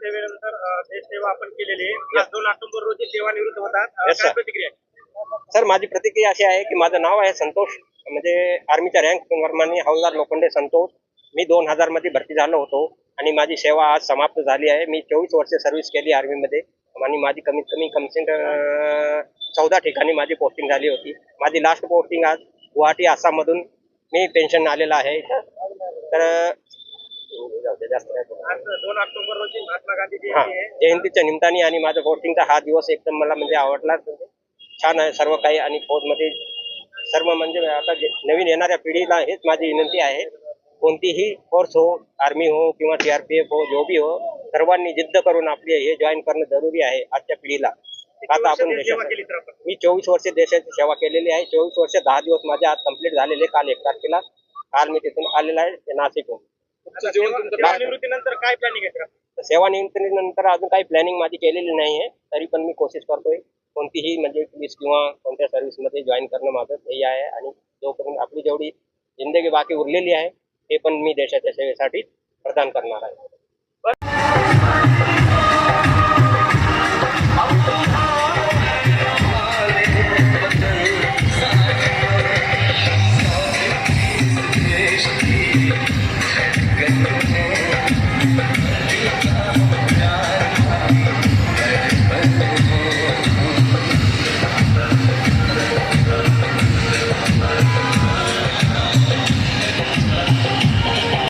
सेवेनंतर देश सेवा आपण केलेली आहे. आज 2 ऑक्टोबर रोजी सेवानिवृत्त होतात. काय प्रतिक्रिया आहे? सर, माझी प्रतिक्रिया अशी आहे की माझं नाव आहे संतोष, म्हणजे आर्मीच्या रँक प्रमाणे हौलदार लोखंडे संतोष. मी 2000 मध्ये भरती झालो होतो आणि माझी सेवा आज समाप्त झाली आहे. मी 24 वर्ष सर्व्हिस केली आर्मीमध्ये आणि माझी कमीत कमी 14 ठिकाणी माझी पोस्टिंग झाली होती. माझी लास्ट पोस्टिंग आज गुवाहाटी आसाममधून मी पेन्शन आलेला आहे. तर जास्त आज 2 ऑक्टोबर रोजी महात्मा गांधी हा जयंती आहे. जयंतीच्या निमित्ताने आणि माझा पोस्टिंगचा हा दिवस एकदम मला म्हणजे आवडला. छान आहे सर्व काही आणि फौजमध्ये सर्व म्हणजे आता नवीन येणाऱ्या पिढीला हेच माझी विनंती आहे, कोणतीही फोर्स हो, आर्मी हो किंवा CRPF हो, जो भी हो, सर्वांनी जिद्द करून आपले हे जॉईन करणं जरुरी आहे आजच्या पिढीला. आता आपण सेवा केली तर आपण. मी 24 वर्ष देशाची सेवा केलेली आहे. 24 वर्ष 10 दिवस माझे आज कंप्लीट झालेले. काल 1 तारखेला काल मी तिथून आलेला आहे नाशिकहून. सेवानिवृत्तीनंतर काय प्लॅनिंग आहे सर? सेवानिवृत्तीनंतर अजून काही प्लॅनिंग माझी केलेली नाही आहे, तरी पण मी कोशिश करतोय कोणतीही म्हणजे पोलीस किंवा कोणत्या सर्व्हिसमध्ये जॉईन करणं माझं ध्येय आहे. आणि जोपर्यंत आपली जेवढी जिंदगी बाकी उरलेली आहे ते पण मी देशाच्या सेवेसाठी प्रदान करणार आहे.